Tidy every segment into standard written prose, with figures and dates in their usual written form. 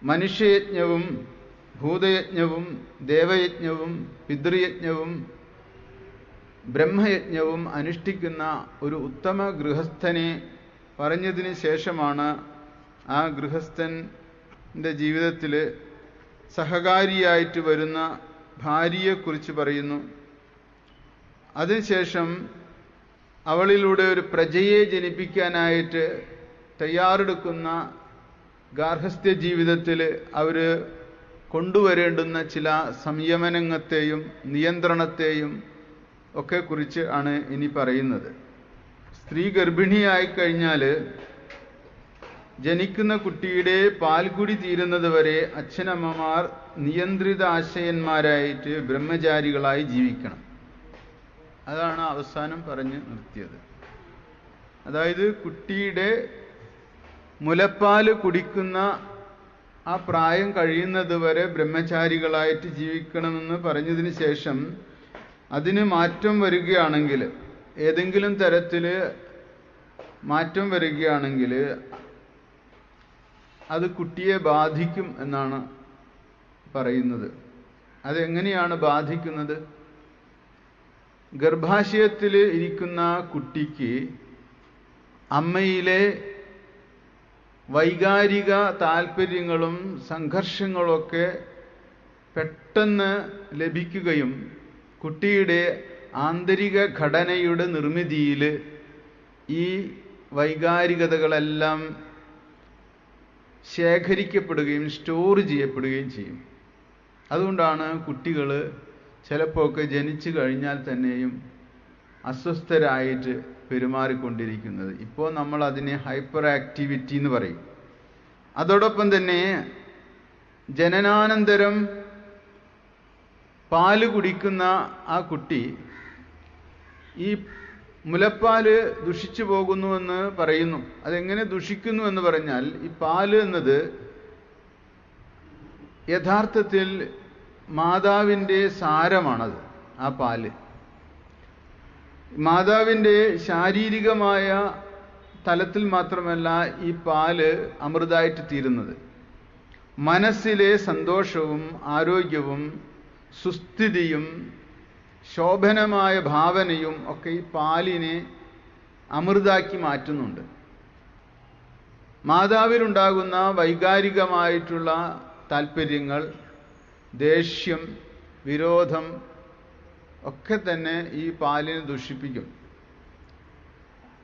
മനുഷ്യയജ്ഞവും ഭൂതയജ്ഞവും ദേവയജ്ഞവും പിതൃയജ്ഞവും ബ്രഹ്മയജ്ഞവും അനുഷ്ഠിക്കുന്ന ഒരു ഉത്തമ ഗൃഹസ്ഥനെ പറഞ്ഞതിന് ശേഷമാണ് ആ ഗൃഹസ്ഥൻ്റെ ജീവിതത്തിൽ സഹകാരിയായിട്ട് വരുന്ന ഭാര്യയെക്കുറിച്ച് പറയുന്നു. അതിനുശേഷം അവളിലൂടെ ഒരു പ്രജയെ ജനിപ്പിക്കാനായിട്ട് തയ്യാറെടുക്കുന്ന ഗാർഹസ്ഥ്യ ജീവിതത്തിൽ അവർ കൊണ്ടുവരേണ്ടുന്ന ചില സംയമനത്തെയും നിയന്ത്രണത്തെയും ഒക്കെ കുറിച്ച് ആണ് ഇനി പറയുന്നത്. സ്ത്രീ ഗർഭിണിയായിക്കഴിഞ്ഞാൽ ജനിക്കുന്ന കുട്ടിയുടെ പാൽകുടി തീരുന്നത് വരെ അച്ഛനമ്മമാർ നിയന്ത്രിത ആശയന്മാരായിട്ട് ബ്രഹ്മചാരികളായി ജീവിക്കണം. അതാണ് അവസാനം പറഞ്ഞ് നിർത്തിയത്. അതായത് കുട്ടിയുടെ മുലപ്പാല് കുടിക്കുന്ന ആ പ്രായം കഴിയുന്നത് വരെ ബ്രഹ്മചാരികളായിട്ട് ജീവിക്കണമെന്ന് പറഞ്ഞതിന് ശേഷം അതിന് മാറ്റം വരികയാണെങ്കിൽ, ഏതെങ്കിലും തരത്തിൽ മാറ്റം വരികയാണെങ്കിൽ അത് കുട്ടിയെ ബാധിക്കും എന്നാണ് പറയുന്നത്. അതെങ്ങനെയാണ് ബാധിക്കുന്നത്? ഗർഭാശയത്തിൽ ഇരിക്കുന്ന കുട്ടിക്ക് അമ്മയിലെ വൈകാരിക താല്പര്യങ്ങളും സംഘർഷങ്ങളൊക്കെ പെട്ടെന്ന് ലഭിക്കുകയും കുട്ടിയുടെ ആന്തരിക ഘടനയുടെ നിർമ്മിതിയിൽ ഈ വൈകാരികതകളെല്ലാം ശേഖരിക്കപ്പെടുകയും സ്റ്റോർ ചെയ്യപ്പെടുകയും ചെയ്യും. അതുകൊണ്ടാണ് കുട്ടികൾ ചിലപ്പോൾ ഒക്കെ ജനിച്ചു കഴിഞ്ഞാൽ തന്നെയും അസ്വസ്ഥരായിട്ട് പെരുമാറിക്കൊണ്ടിരിക്കുന്നത്. ഇപ്പോൾ നമ്മൾ അതിനെ ഹൈപ്പർ ആക്ടിവിറ്റി എന്ന് പറയും. അതോടൊപ്പം തന്നെ ജനനാനന്തരം പാല് കുടിക്കുന്ന ആ കുട്ടി ഈ മുലപ്പാല് ദുഷിച്ചു പോകുന്നുവെന്ന് പറയുന്നു. അതെങ്ങനെ ദുഷിക്കുന്നു എന്ന് പറഞ്ഞാൽ, ഈ പാല് എന്നത് യഥാർത്ഥത്തിൽ മാതാവിൻ്റെ സാരമാണത്. ആ പാല് മാതാവിൻ്റെ ശാരീരികമായ തലത്തിൽ മാത്രമല്ല ഈ പാല് അമൃതായിട്ട് തീരുന്നത്. മനസ്സിലെ സന്തോഷവും ആരോഗ്യവും സുസ്ഥിതിയും ശോഭനമായ ഭാവനയും ഒക്കെ ഈ പാലിനെ അമൃതാക്കി മാറ്റുന്നുണ്ട്. മാതാവിലുണ്ടാകുന്ന വൈകാരികമായിട്ടുള്ള താല്പര്യങ്ങൾ, ദേഷ്യം, വിരോധം ഒക്കെ തന്നെ ഈ പാലിനെ ദുഷിപ്പിക്കും.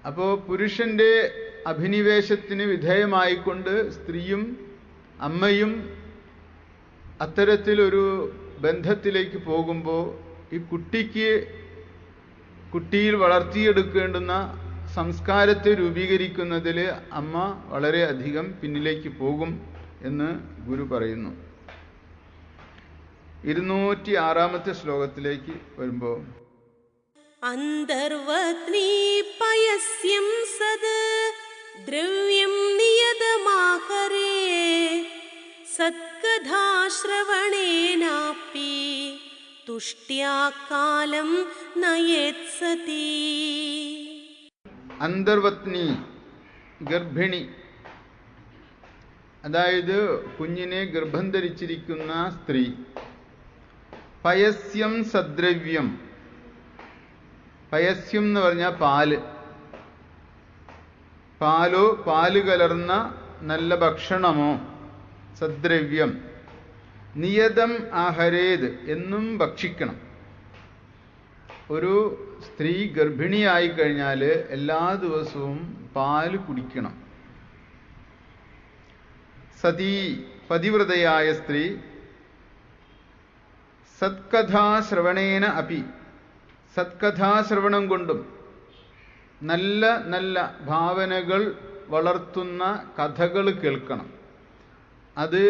അപ്പോൾ പുരുഷന്റെ അഭിനിവേശത്തിന് വിധേയമായിക്കൊണ്ട് സ്ത്രീയും അമ്മയും അത്തരത്തിലൊരു ബന്ധത്തിലേക്ക് പോകുമ്പോൾ ഈ കുട്ടിയിൽ വളർത്തിയെടുക്കേണ്ടുന്ന സംസ്കാരത്തെ രൂപീകരിക്കുന്നതിൽ അമ്മ വളരെയധികം പിന്നിലേക്ക് പോകും എന്ന് ഗുരു പറയുന്നു. 206 ശ്ലോകത്തിലേക്ക് വരുമ്പോൾ, അന്തർവത്നീ പയസ്യം സദ് ദ്രവ്യം നിയതമാഹരേ സത്കഥാശ്രവണേനാപി തുഷ്ട്യാ കാലം നയേത്സതി. അന്തർവത്നി ഗർഭിണി, അതായത് കുഞ്ഞിനെ ഗർഭം ധരിച്ചിരിക്കുന്ന സ്ത്രീ. പയസ്യം സദ്രവ്യം, പയസ്യം എന്ന് പറഞ്ഞാൽ പാലോ പാല് കലർന്ന നല്ല ഭക്ഷണമോ, സദ്രവ്യം. നിയതം ആഹരേത്, എന്നും ഭക്ഷിക്കണം. ഒരു സ്ത്രീ ഗർഭിണിയായി കഴിഞ്ഞാൽ എല്ലാ ദിവസവും പാല് കുടിക്കണം. സതീ, പതിവ്രതയായ സ്ത്രീ. സത്കഥാശ്രവണേന അപി, സത്കഥാശ്രവണം കൊണ്ടും നല്ല നല്ല ഭാവനകൾ വളർത്തുന്ന കഥകൾ കേൾക്കണം. അത്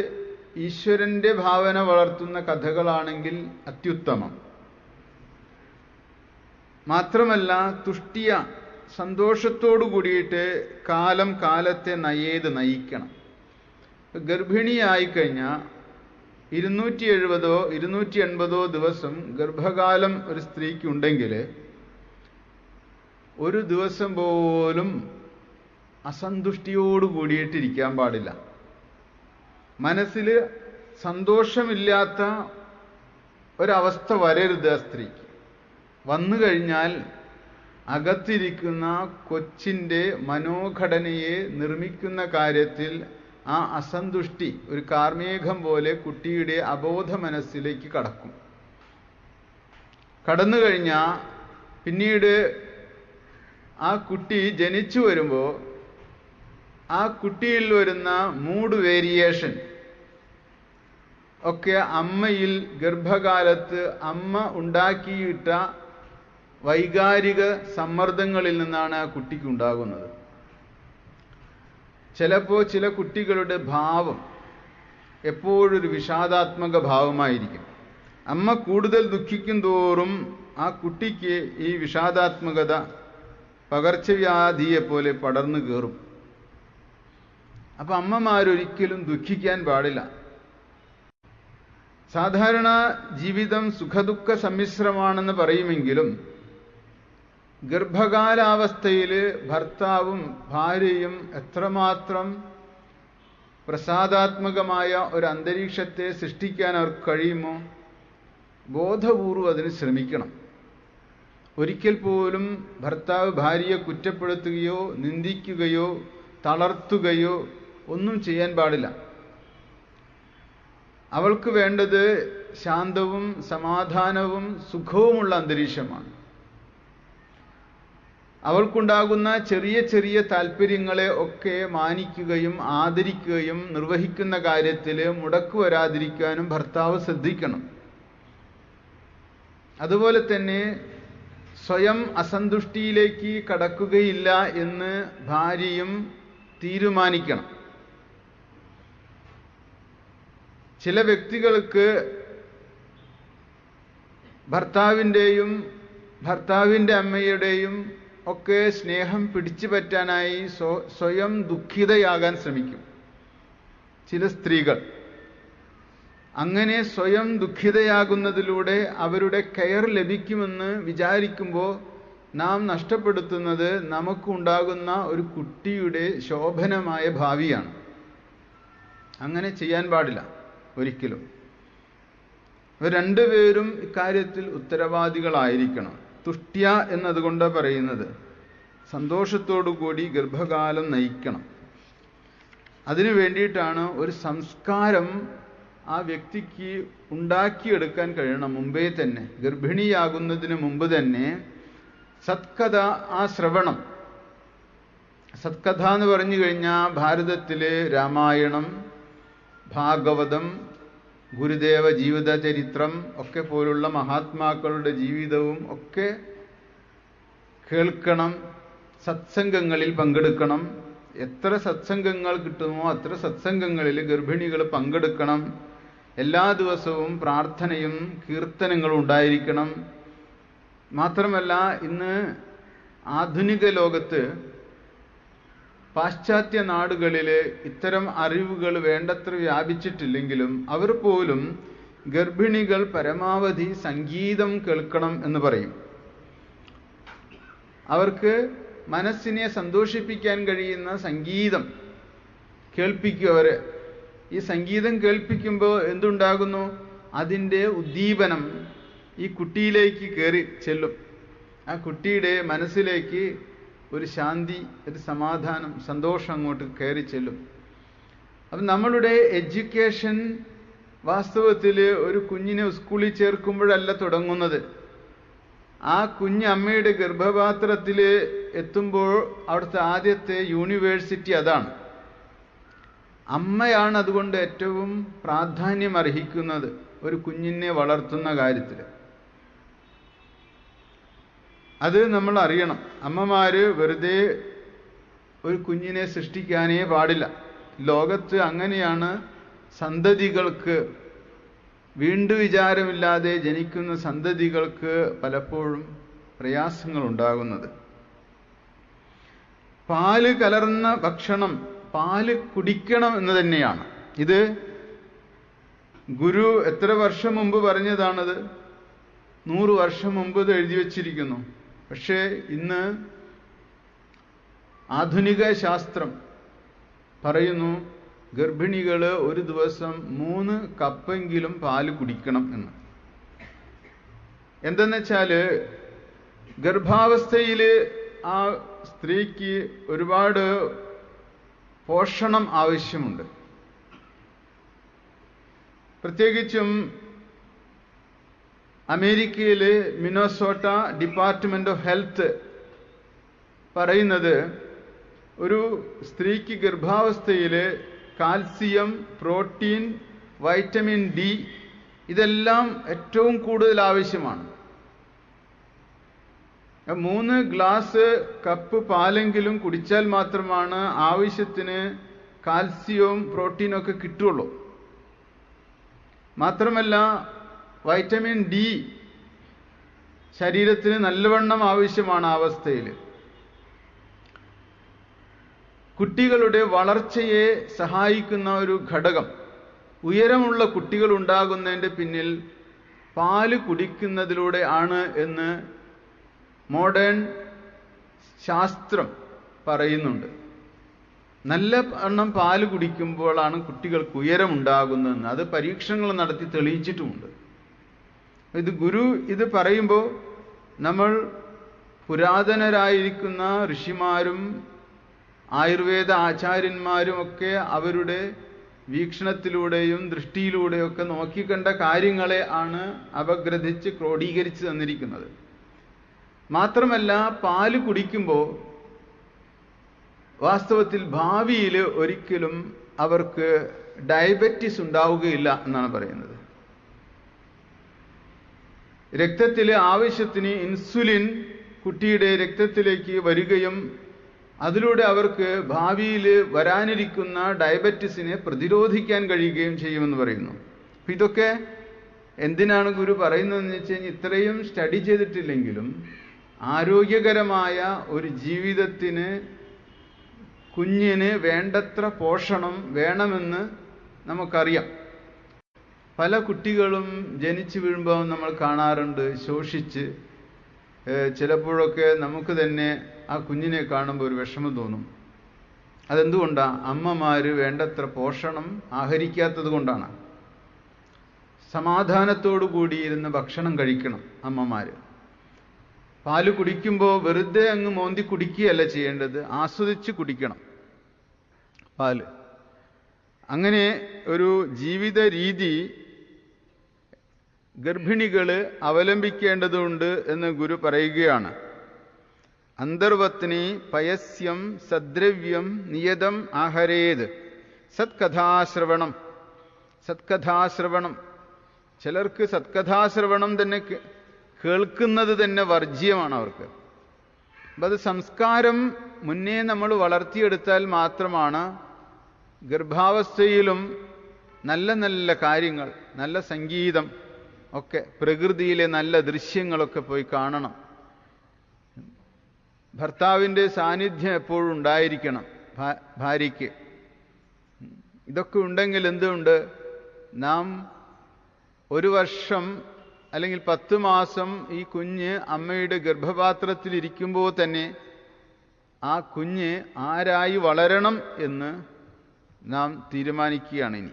ഈശ്വരന്റെ ഭാവന വളർത്തുന്ന കഥകളാണെങ്കിൽ അത്യുത്തമം. മാത്രമല്ല തുഷ്ടിയ, സന്തോഷത്തോടു കൂടിയിട്ട് കാലത്തെ നയിക്കണം. ഗർഭിണിയായിക്കഴിഞ്ഞാൽ 270 280 ദിവസം ഗർഭകാലം ഒരു സ്ത്രീക്കുണ്ടെങ്കിൽ ഒരു ദിവസം പോലും അസന്തുഷ്ടിയോട് കൂടിയിട്ടിരിക്കാൻ പാടില്ല. മനസ്സിൽ സന്തോഷമില്ലാത്ത ഒരവസ്ഥ വരരുത് ആ സ്ത്രീക്ക്. വന്നു കഴിഞ്ഞാൽ അകത്തിരിക്കുന്ന കൊച്ചിൻ്റെ മനോഘടനയെ നിർമ്മിക്കുന്ന കാര്യത്തിൽ ആ അസന്തുഷ്ടി ഒരു കാർമേഘം പോലെ കുട്ടിയുടെ അബോധ മനസ്സിലേക്ക് കടക്കും. കടന്നു കഴിഞ്ഞാൽ പിന്നീട് ആ കുട്ടി ജനിച്ചു വരുമ്പോൾ ആ കുട്ടിയിൽ വരുന്ന മൂഡ് വേരിയേഷൻ ഒക്കെ അമ്മയിൽ ഗർഭകാലത്ത് അമ്മ ഉണ്ടാക്കിയിട്ട വൈകാരിക സമ്മർദ്ദങ്ങളിൽ നിന്നാണ് ആ കുട്ടിക്ക് ഉണ്ടാകുന്നത്. ചിലപ്പോൾ ചില കുട്ടികളുടെ ഭാവം എപ്പോഴൊരു വിഷാദാത്മക ഭാവമായിരിക്കും. അമ്മ കൂടുതൽ ദുഃഖിക്കും തോറും ആ കുട്ടിക്ക് ഈ വിഷാദാത്മകത പകർച്ചവ്യാധിയെപ്പോലെ പടർന്നു കയറും. അപ്പം അമ്മമാരൊരിക്കലും ദുഃഖിക്കാൻ പാടില്ല. സാധാരണ ജീവിതം സുഖദുഃഖ സമ്മിശ്രമാണെന്ന് പറയുമെങ്കിലും ഗർഭകാലാവസ്ഥയിൽ ഭർത്താവും ഭാര്യയും എത്രമാത്രം പ്രസാദാത്മകമായ ഒരു അന്തരീക്ഷത്തെ സൃഷ്ടിക്കാൻ അവർക്ക് കഴിയുമോ ബോധപൂർവം അതിന് ശ്രമിക്കണം. ഒരിക്കൽ പോലും ഭർത്താവ് ഭാര്യയെ കുറ്റപ്പെടുത്തുകയോ നിന്ദിക്കുകയോ തളർത്തുകയോ ഒന്നും ചെയ്യാൻ പാടില്ല. അവൾക്ക് വേണ്ടത് ശാന്തവും സമാധാനവും സുഖവുമുള്ള അന്തരീക്ഷമാണ്. അവൾക്കുണ്ടാകുന്ന ചെറിയ ചെറിയ താല്പര്യങ്ങളെ ഒക്കെ മാനിക്കുകയും ആദരിക്കുകയും നിർവഹിക്കുന്ന കാര്യത്തിൽ മുടക്ക് വരാതിരിക്കാനും ഭർത്താവ് ശ്രദ്ധിക്കണം. അതുപോലെ തന്നെ സ്വയം അസന്തുഷ്ടിയിലേക്ക് കടക്കുകയില്ല എന്ന് ഭാര്യയും തീരുമാനിക്കണം. ചില വ്യക്തികൾക്ക് ഭർത്താവിൻ്റെയും ഭർത്താവിൻ്റെ അമ്മയുടെയും ഒക്കെ സ്നേഹം പിടിച്ചു പറ്റാനായി സ്വയം ദുഃഖിതയാകാൻ ശ്രമിക്കും. ചില സ്ത്രീകൾ അങ്ങനെ സ്വയം ദുഃഖിതയാകുന്നതിലൂടെ അവരുടെ കെയർ ലഭിക്കുമെന്ന് വിചാരിക്കുമ്പോൾ നാം നഷ്ടപ്പെടുത്തുന്നത് നമുക്കുണ്ടാകുന്ന ഒരു കുട്ടിയുടെ ശോഭനമായ ഭാവിയാണ്. അങ്ങനെ ചെയ്യാൻ പാടില്ല ഒരിക്കലും. ഇവർ രണ്ടുപേരും ഇക്കാര്യത്തിൽ ഉത്തരവാദികളായിരിക്കണം. തുഷ്ട്യ എന്നതുകൊണ്ട് പറയുന്നത് സന്തോഷത്തോടു കൂടി ഗർഭകാലം നയിക്കണം. അതിനു വേണ്ടിയിട്ടാണ് ഒരു സംസ്കാരം ആ വ്യക്തിക്ക് ഉണ്ടാക്കിയെടുക്കാൻ കഴിയണം. മുമ്പേ തന്നെ ഗർഭിണിയാകുന്നതിന് മുമ്പ് തന്നെ സത്കഥ, ആ ശ്രവണം. സത്കഥ എന്ന് പറഞ്ഞു കഴിഞ്ഞാൽ ഭാരതത്തിലെ രാമായണം, ഭാഗവതം, ഗുരുദേവ ജീവിത ചരിത്രം ഒക്കെ പോലുള്ള മഹാത്മാക്കളുടെ ജീവിതവും ഒക്കെ കേൾക്കണം. സത്സംഗങ്ങളിൽ പങ്കെടുക്കണം. എത്ര സത്സംഗങ്ങൾ കിട്ടുമോ അത്ര സത്സംഗങ്ങളിൽ ഗർഭിണികൾ പങ്കെടുക്കണം. എല്ലാ ദിവസവും പ്രാർത്ഥനയും കീർത്തനങ്ങളും ഉണ്ടായിരിക്കണം. മാത്രമല്ല, ഇന്ന് ആധുനിക ലോകത്ത് പാശ്ചാത്യ നാടുകളിൽ ഇത്തരം അറിവുകൾ വേണ്ടത്ര വ്യാപിച്ചിട്ടില്ലെങ്കിലും അവർ പോലും ഗർഭിണികൾ പരമാവധി സംഗീതം കേൾക്കണം എന്ന് പറയും. അവർക്ക് മനസ്സിനെ സന്തോഷിപ്പിക്കാൻ കഴിയുന്ന സംഗീതം കേൾപ്പിക്കും. അവർ ഈ സംഗീതം കേൾപ്പിക്കുമ്പോൾ എന്തുണ്ടാകുന്നു? അതിൻ്റെ ഉദ്ദീപനം ഈ കുട്ടിയിലേക്ക് കയറി ചെല്ലും. ആ കുട്ടിയുടെ മനസ്സിലേക്ക് ഒരു ശാന്തി, ഒരു സമാധാനം, സന്തോഷം അങ്ങോട്ട് കയറി ചെല്ലും. അപ്പം നമ്മളുടെ എഡ്യൂക്കേഷൻ വാസ്തവത്തിൽ ഒരു കുഞ്ഞിനെ സ്കൂളിൽ ചേർക്കുമ്പോഴല്ല തുടങ്ങുന്നത്. ആ കുഞ്ഞ് അമ്മയുടെ ഗർഭപാത്രത്തിൽ എത്തുമ്പോൾ അവിടുത്തെ ആദ്യത്തെ യൂണിവേഴ്സിറ്റി അതാണ്. അമ്മയാണ് അതുകൊണ്ട് ഏറ്റവും പ്രാധാന്യം അർഹിക്കുന്നത് ഒരു കുഞ്ഞിനെ വളർത്തുന്ന കാര്യത്തിൽ. അത് നമ്മൾ അറിയണം. അമ്മമാര് വെറുതെ ഒരു കുഞ്ഞിനെ സൃഷ്ടിക്കാനേ പാടില്ല. ലോകത്ത് അങ്ങനെയാണ് സന്തതികൾക്ക്, വീണ്ടും വിചാരമില്ലാതെ ജനിക്കുന്ന സന്തതികൾക്ക് പലപ്പോഴും പ്രയാസങ്ങൾ ഉണ്ടാകുന്നത്. പാല് കലർന്ന ഭക്ഷണം, പാല് കുടിക്കണം എന്ന് തന്നെയാണ്. ഇത് ഗുരു എത്ര വർഷം മുമ്പ് പറഞ്ഞതാണത്? 100 വർഷം മുമ്പ് ഇത് എഴുതി വച്ചിരിക്കുന്നു. പക്ഷേ ഇന്ന് ആധുനിക ശാസ്ത്രം പറയുന്നു ഗർഭിണികൾ ഒരു ദിവസം 3 കപ്പെങ്കിലും പാല് കുടിക്കണം എന്ന്. എന്തെന്ന് വെച്ചാൽ ഗർഭാവസ്ഥയിൽ ആ സ്ത്രീക്ക് ഒരുപാട് പോഷണം ആവശ്യമുണ്ട്. പ്രത്യേകിച്ചും അമേരിക്കയിലെ മിനസോട്ട ഡിപ്പാർട്ട്മെന്റ് ഓഫ് ഹെൽത്ത് പറയുന്നത് ഒരു സ്ത്രീക്ക് ഗർഭാവസ്ഥയിൽ കാൽസ്യം, പ്രോട്ടീൻ, വൈറ്റമിൻ ഡി ഇതെല്ലാം ഏറ്റവും കൂടുതൽ ആവശ്യമാണ്. 3 ഗ്ലാസ് കപ്പ് പാലെങ്കിലും കുടിച്ചാൽ മാത്രമാണ് ആവശ്യത്തിന് കാൽസ്യവും പ്രോട്ടീനും ഒക്കെ കിട്ടുള്ളൂ. മാത്രമല്ല വൈറ്റമിൻ ഡി ശരീരത്തിന് നല്ലവണ്ണം ആവശ്യമാണ്. ആ അവസ്ഥയിൽ കുട്ടികളുടെ വളർച്ചയെ സഹായിക്കുന്ന ഒരു ഘടകം, ഉയരമുള്ള കുട്ടികൾ ഉണ്ടാകുന്നതിൻ്റെ പിന്നിൽ പാല് കുടിക്കുന്നതിലൂടെ ആണ് എന്ന് മോഡേൺ ശാസ്ത്രം പറയുന്നുണ്ട്. നല്ല എണ്ണം പാല് കുടിക്കുമ്പോഴാണ് കുട്ടികൾക്ക് ഉയരമുണ്ടാകുന്നതെന്ന് അത് പരീക്ഷണങ്ങൾ നടത്തി തെളിയിച്ചിട്ടുമുണ്ട്. ഗുരു ഇത് പറയുമ്പോൾ നമ്മൾ പുരാതനരായിരിക്കുന്ന ഋഷിമാരും ആയുർവേദ ആചാര്യന്മാരും ഒക്കെ അവരുടെ വീക്ഷണത്തിലൂടെയും ദൃഷ്ടിയിലൂടെയൊക്കെ നോക്കിക്കണ്ട കാര്യങ്ങളെ ആണ് അപഗ്രഥിച്ച് ക്രോഡീകരിച്ച് തന്നിരിക്കുന്നത്. മാത്രമല്ല പാല് കുടിക്കുമ്പോൾ വാസ്തവത്തിൽ ഭാവിയിൽ ഒരിക്കലും അവർക്ക് ഡയബറ്റിസ് ഉണ്ടാവുകയില്ല എന്നാണ് പറയുന്നത്. രക്തത്തിലെ ആവശ്യത്തിന് ഇൻസുലിൻ കുട്ടിയുടെ രക്തത്തിലേക്ക് വരികയും അതിലൂടെ അവർക്ക് ഭാവിയിൽ വരാനിരിക്കുന്ന ഡയബറ്റിസിനെ പ്രതിരോധിക്കാൻ കഴിയുകയും ചെയ്യുമെന്ന് പറയുന്നു. അപ്പം ഇതൊക്കെ എന്തിനാണ് ഗുരു പറയുന്നതെന്ന് വെച്ച് കഴിഞ്ഞാൽ ഇത്രയും സ്റ്റഡി ചെയ്തിട്ടില്ലെങ്കിലും ആരോഗ്യകരമായ ഒരു ജീവിതത്തിന് കുഞ്ഞിന് വേണ്ടത്ര പോഷണം വേണമെന്ന് നമുക്കറിയാം. പല കുട്ടികളും ജനിച്ചു വീഴുമ്പോൾ നമ്മൾ കാണാറുണ്ട് ശോഷിച്ച്, ചിലപ്പോഴൊക്കെ നമുക്ക് തന്നെ ആ കുഞ്ഞിനെ കാണുമ്പോൾ ഒരു വിഷമം തോന്നും. അതെന്തുകൊണ്ടാണ്? അമ്മമാർ വേണ്ടത്ര പോഷണം ആഹരിക്കാത്തത് കൊണ്ടാണ്. സമാധാനത്തോടു കൂടിയിരുന്ന് ഭക്ഷണം കഴിക്കണം അമ്മമാർ. പാല് കുടിക്കുമ്പോൾ വെറുതെ അങ്ങ് മോന്തി കുടിക്കുകയല്ല ചെയ്യേണ്ടത്, ആസ്വദിച്ച് കുടിക്കണം പാല്. അങ്ങനെ ഒരു ജീവിത രീതി ഗർഭിണികൾ അവലംബിക്കേണ്ടതുണ്ട് എന്ന് ഗുരു പറയുകയാണ്. അന്തർവത്നി പയസ്യം സദ്രവ്യം നിയതം ആഹരേത് സത്കഥാശ്രവണം. സത്കഥാശ്രവണം, ചിലർക്ക് സത്കഥാശ്രവണം തന്നെ കേൾക്കുന്നത് തന്നെ വർജ്യമാണ് അവർക്ക്. അപ്പം അത് സംസ്കാരം മുന്നേ നമ്മൾ വളർത്തിയെടുത്താൽ മാത്രമാണ് ഗർഭാവസ്ഥയിലും നല്ല നല്ല കാര്യങ്ങൾ, നല്ല സംഗീതം ഒക്കെ, പ്രകൃതിയിലെ നല്ല ദൃശ്യങ്ങളൊക്കെ പോയി കാണണം. ഭർത്താവിൻ്റെ സാന്നിധ്യം എപ്പോഴും ഉണ്ടായിരിക്കണം ഭാര്യയ്ക്ക്. ഇതൊക്കെ ഉണ്ടെങ്കിൽ എന്തുണ്ട്, നാം 1 വർഷം അല്ലെങ്കിൽ 10 മാസം ഈ കുഞ്ഞ് അമ്മയുടെ ഗർഭപാത്രത്തിൽ ഇരിക്കുമ്പോൾ തന്നെ ആ കുഞ്ഞ് ആരായി വളരണം എന്ന് നാം തീരുമാനിക്കുകയാണ് ഇനി.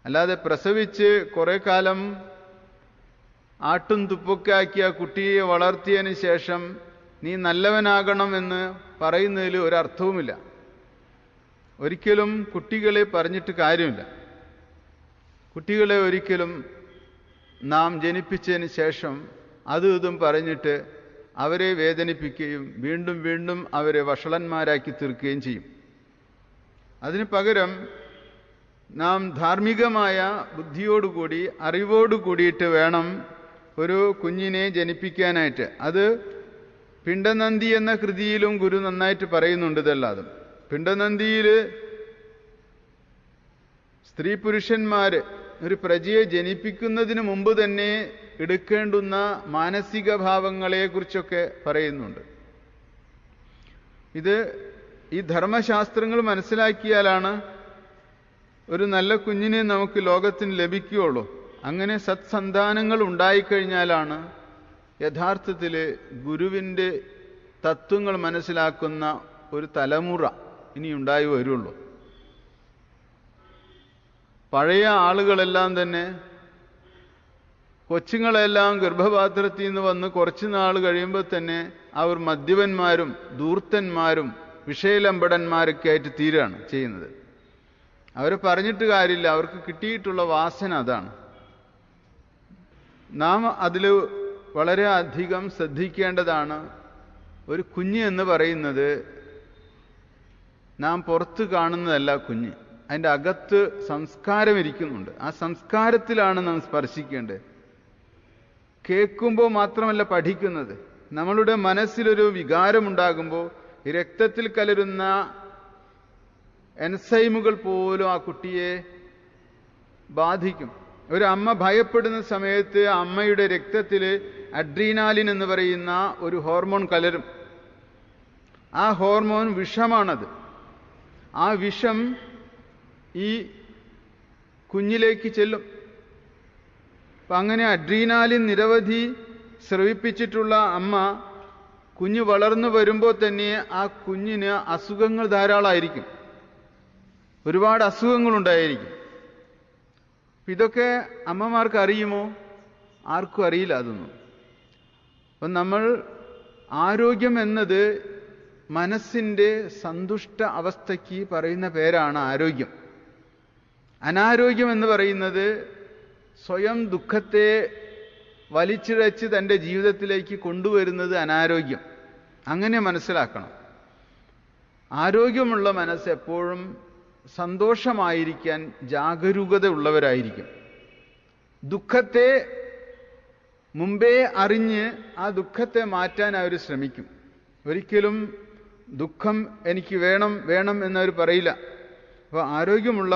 അല്ലാതെ പ്രസവിച്ച് കുറേ കാലം ആട്ടും തുപ്പൊക്കെ ആക്കി ആ കുട്ടിയെ വളർത്തിയതിന് ശേഷം നീ നല്ലവനാകണം എന്ന് പറയുന്നതിൽ ഒരർത്ഥവുമില്ല. ഒരിക്കലും കുട്ടികളെ പറഞ്ഞിട്ട് കാര്യമില്ല. കുട്ടികളെ ഒരിക്കലും നാം ജനിപ്പിച്ചതിന് ശേഷം അതും ഇതും പറഞ്ഞിട്ട് അവരെ വേദനിപ്പിക്കുകയും വീണ്ടും വീണ്ടും അവരെ വഷളന്മാരാക്കി തീർക്കുകയും ചെയ്യും. അതിന് പകരം നാം ധാർമ്മികമായ ബുദ്ധിയോടുകൂടി അറിവോടു കൂടിയിട്ട് വേണം ഒരു കുഞ്ഞിനെ ജനിപ്പിക്കാനായിട്ട്. അത് പിണ്ടനന്ദി എന്ന കൃതിയിലും ഗുരു നന്നായിട്ട് പറയുന്നുണ്ട് ഇതല്ലാതെ. പിണ്ടനന്ദിയിൽ സ്ത്രീ പുരുഷന്മാർ ഒരു പ്രജയെ ജനിപ്പിക്കുന്നതിന് മുമ്പ് തന്നെ എടുക്കേണ്ടുന്ന മാനസിക ഭാവങ്ങളെക്കുറിച്ചൊക്കെ പറയുന്നുണ്ട്. ഇത് ഈ ധർമ്മശാസ്ത്രങ്ങൾ മനസ്സിലാക്കിയാലാണ് ഒരു നല്ല കുഞ്ഞിനെ നമുക്ക് ലോകത്തിന് ലഭിക്കുകയുള്ളൂ. അങ്ങനെ സത്സന്താനങ്ങൾ ഉണ്ടായിക്കഴിഞ്ഞാലാണ് യഥാർത്ഥത്തിൽ ഗുരുവിൻ്റെ തത്വങ്ങൾ മനസ്സിലാക്കുന്ന ഒരു തലമുറ ഇനി ഉണ്ടായി വരുള്ളൂ. പഴയ ആളുകളെല്ലാം തന്നെ കൊച്ചുങ്ങളെല്ലാം ഗർഭപാത്രത്തിൽ നിന്ന് വന്ന് കുറച്ച് നാൾ കഴിയുമ്പോൾ തന്നെ അവർ മദ്യപന്മാരും ധൂർത്തന്മാരും വിഷയലമ്പടന്മാരൊക്കെ ആയിട്ട് തീരുകയാണ് ചെയ്യുന്നത്. അവരെ പറഞ്ഞിട്ട് കാര്യമില്ല, അവർക്ക് കിട്ടിയിട്ടുള്ള വാസന അതാണ്. നാം അതിൽ വളരെ അധികം ശ്രദ്ധിക്കേണ്ടതാണ്. ഒരു കുഞ്ഞ് എന്ന് പറയുന്നത് നാം പുറത്ത് കാണുന്നതല്ല കുഞ്ഞ്, അതിൻ്റെ അകത്ത് സംസ്കാരം ഇരിക്കുന്നുണ്ട്. ആ സംസ്കാരത്തിലാണ് നാം സ്പർശിക്കേണ്ടത്. കേൾക്കുമ്പോൾ മാത്രമല്ല പഠിക്കുന്നത്. നമ്മളുടെ മനസ്സിലൊരു വികാരമുണ്ടാകുമ്പോൾ രക്തത്തിൽ കലരുന്ന എൻസൈമുകൾ പോലും ആ കുട്ടിയെ ബാധിക്കും. ഒരു അമ്മ ഭയപ്പെടുന്ന സമയത്ത് അമ്മയുടെ രക്തത്തിൽ അഡ്രീനാലിൻ എന്ന് പറയുന്ന ഒരു ഹോർമോൺ കലരും. ആ ഹോർമോൺ വിഷമാണത്. ആ വിഷം ഈ കുഞ്ഞിലേക്ക് ചെല്ലും. അപ്പം അങ്ങനെ അഡ്രീനാലിൻ നിരവധി സ്രവിപ്പിച്ചിട്ടുള്ള അമ്മ കുഞ്ഞ് വളർന്നു വരുമ്പോൾ തന്നെ ആ കുഞ്ഞിന് അസുഖങ്ങൾ ധാരാളമായിരിക്കും, ഒരുപാട് അസുഖങ്ങളുണ്ടായിരിക്കും. ഇതൊക്കെ അമ്മമാർക്ക് അറിയുമോ? ആർക്കും അറിയില്ല അതൊന്നും. അപ്പം നമ്മൾ ആരോഗ്യം എന്നത് മനസ്സിൻ്റെ സന്തുഷ്ട അവസ്ഥയ്ക്ക് പറയുന്ന പേരാണ് ആരോഗ്യം. അനാരോഗ്യം എന്ന് പറയുന്നത് സ്വയം ദുഃഖത്തെ വലിച്ചിഴച്ച് തൻ്റെ ജീവിതത്തിലേക്ക് കൊണ്ടുവരുന്നത് അനാരോഗ്യം. അങ്ങനെ മനസ്സിലാക്കണം. ആരോഗ്യമുള്ള മനസ്സ് എപ്പോഴും സന്തോഷമായിരിക്കാൻ ജാഗരൂകത ഉള്ളവരായിരിക്കും. ദുഃഖത്തെ മുമ്പേ അറിഞ്ഞ് ആ ദുഃഖത്തെ മാറ്റാൻ അവർ ശ്രമിക്കും. ഒരിക്കലും ദുഃഖം എനിക്ക് വേണം വേണം എന്നവർ പറയില്ല. അപ്പോൾ ആരോഗ്യമുള്ള